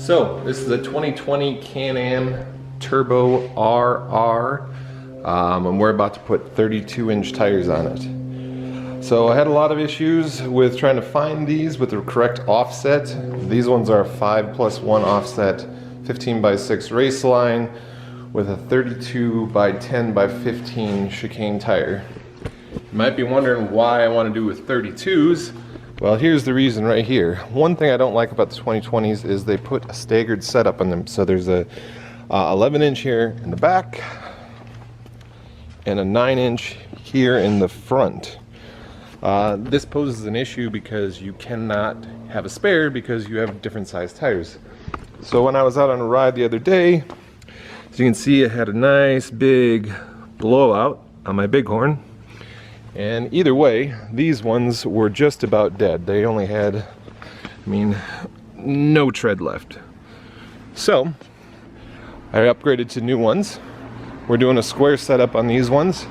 So this is a 2020 Can-Am Turbo RR, and we're about to put 32-inch tires on it. So I had a lot of issues with trying to find these with the correct offset. These ones are 5+1 offset, 15x6 race line with a 32x10x15 chicane tire. You might be wondering why I want to do with 32s. Well, here's the reason right here. One thing I don't like about the 2020s is they put a staggered setup on them. So there's a 11-inch here in the back and a 9-inch here in the front. This poses an issue because you cannot have a spare because you have different size tires. So when I was out on a ride the other day, as you can see, I had a nice big blowout on my Bighorn. And either way, these ones were just about dead. They only had, no tread left. So I upgraded to new ones. We're doing a square setup on these ones.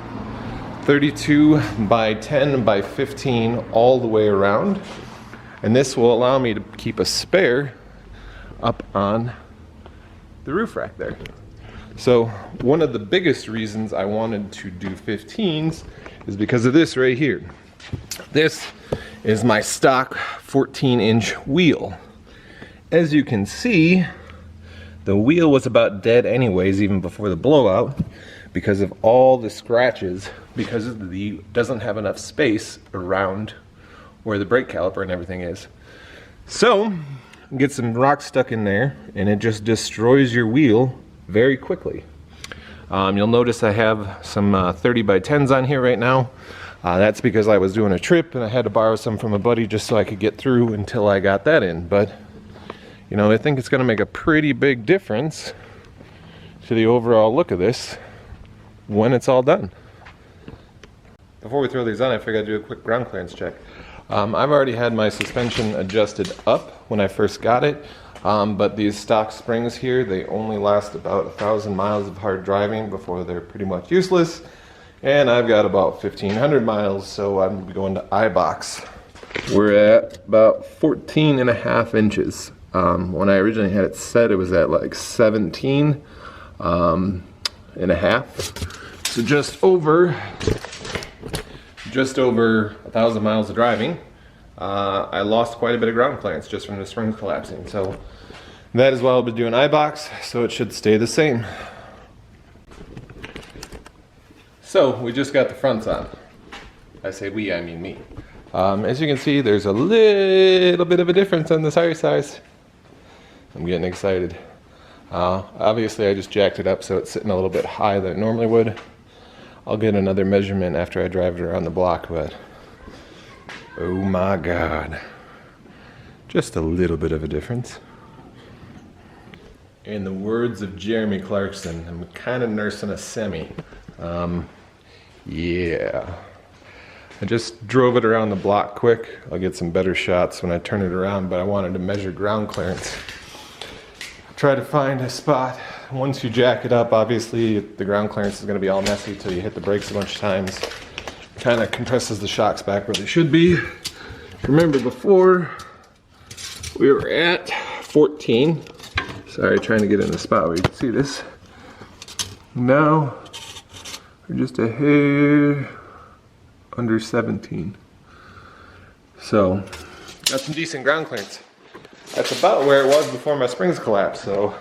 32x10x15 all the way around. And this will allow me to keep a spare up on the roof rack there. So one of the biggest reasons I wanted to do 15s is because of this right here. This is my stock 14-inch wheel. As you can see, the wheel was about dead anyways even before the blowout because of all the scratches, because the doesn't have enough space around where the brake caliper and everything is. So get some rock stuck in there and it just destroys your wheel very quickly. You'll notice I have some 30x10s on here right now. That's because I was doing a trip and I had to borrow some from a buddy just so I could get through until I got that in. But I think it's going to make a pretty big difference to the overall look of this when it's all done. Before we throw these on, I figured I'd do a quick ground clearance check. I've already had my suspension adjusted up when I first got it. But these stock springs here, they only last about 1,000 miles of hard driving before they're pretty much useless. And I've got about 1,500 miles, so I'm going to iBox. We're at about 14.5 inches. When I originally had it set, it was at like 17 and a half. So just over 1,000 miles of driving. I lost quite a bit of ground clearance just from the springs collapsing. So that is why I'll be doing iBox, so it should stay the same. So we just got the fronts on. I say we, I mean me. As you can see, there's a little bit of a difference on the tire size. I'm getting excited. Obviously I just jacked it up so it's sitting a little bit higher than it normally would. I'll get another measurement after I drive it around the block, but oh my God, just a little bit of a difference. In the words of Jeremy Clarkson, I'm kind of nursing a semi. Yeah. I just drove it around the block quick. I'll get some better shots when I turn it around, but I wanted to measure ground clearance. Try to find a spot. Once you jack it up, obviously the ground clearance is going to be all messy until you hit the brakes a bunch of times. Kind of compresses the shocks back where they should be. Remember before we were at 14. Sorry, trying to get in the spot where you can see this. Now we're just a hair under 17. So got some decent ground clearance. That's about where it was before my springs collapsed. So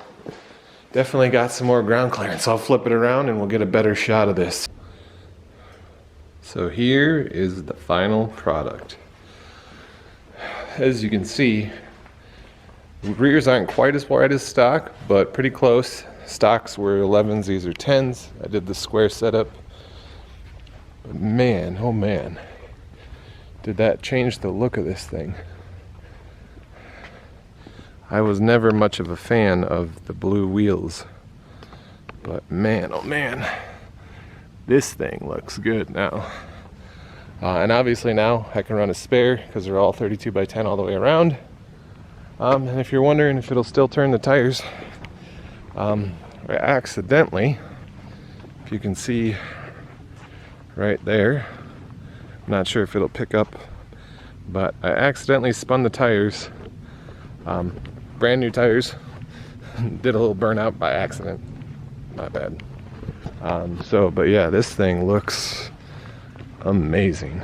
definitely got some more ground clearance. I'll flip it around and we'll get a better shot of this. So here is the final product. As you can see, the rears aren't quite as wide as stock, but pretty close. Stocks were 11s, these are 10s. I did the square setup. But man, oh man, did that change the look of this thing. I was never much of a fan of the blue wheels, but man, oh man, this thing looks good now. And obviously now I can run a spare because they're all 32x10 all the way around. And if you're wondering if it'll still turn the tires, I accidentally, if you can see right there, I'm not sure if it'll pick up, but I accidentally spun the tires, brand new tires, did a little burnout by accident. Not bad. But yeah, this thing looks amazing.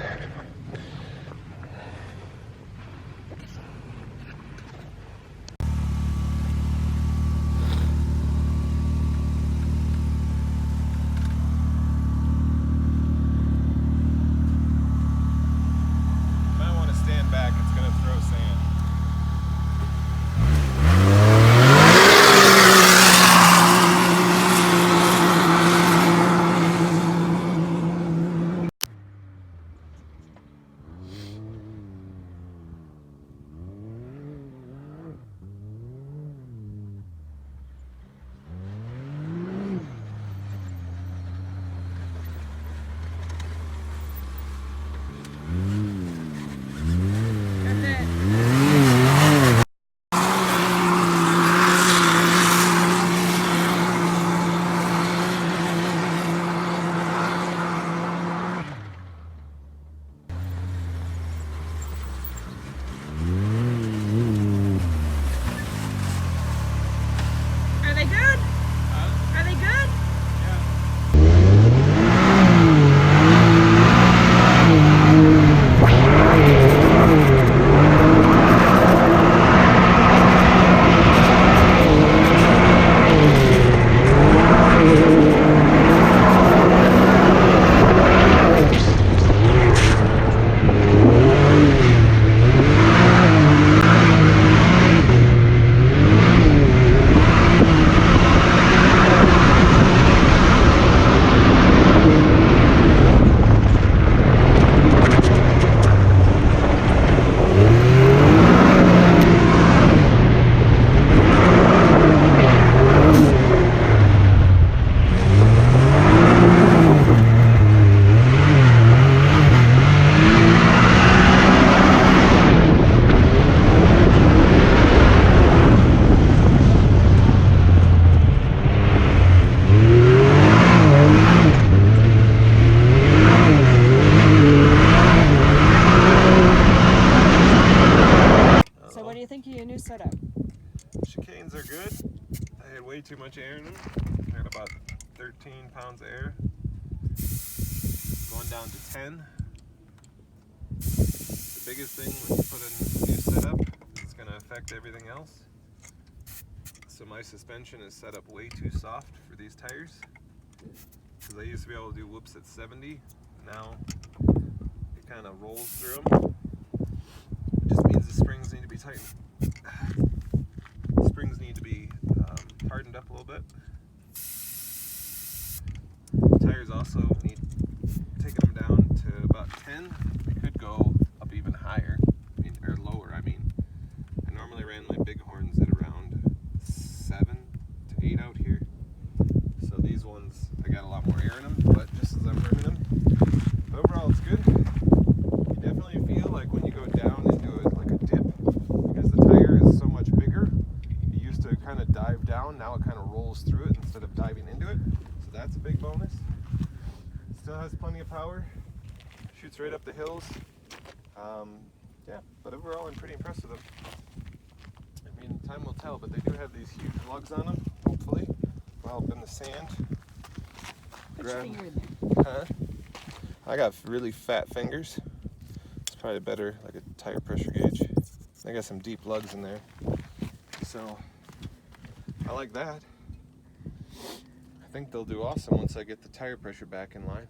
Setup. Chicanes are good. I had way too much air in them. I had about 13 pounds of air. Going down to 10. The biggest thing when you put in a new setup, it's going to affect everything else. So my suspension is set up way too soft for these tires. Because I used to be able to do whoops at 70. Now it kind of rolls through them. It just means the springs need to be tightened. Springs need to be hardened up a little bit. Tires also need taking them down to about 10. They could go up even higher, or lower. I normally ran my Bighorns at around 7 to 8 out here. So these ones, I got a lot more air in them, but just as I'm burning them. But overall, it's good. You definitely feel like when you go down into it like a dip, because the tire is so much bigger. It used to kind of dive down, now it kind of rolls through it instead of diving into it. So that's a big bonus. Still has plenty of power. Shoots right up the hills. Yeah, but overall I'm pretty impressed with them. I mean, time will tell, but they do have these huge lugs on them, hopefully. Well, up in the sand. Put your finger in there. Huh? I got really fat fingers. It's probably better, like a tire pressure gauge. I got some deep lugs in there. So, I like that. I think they'll do awesome once I get the tire pressure back in line.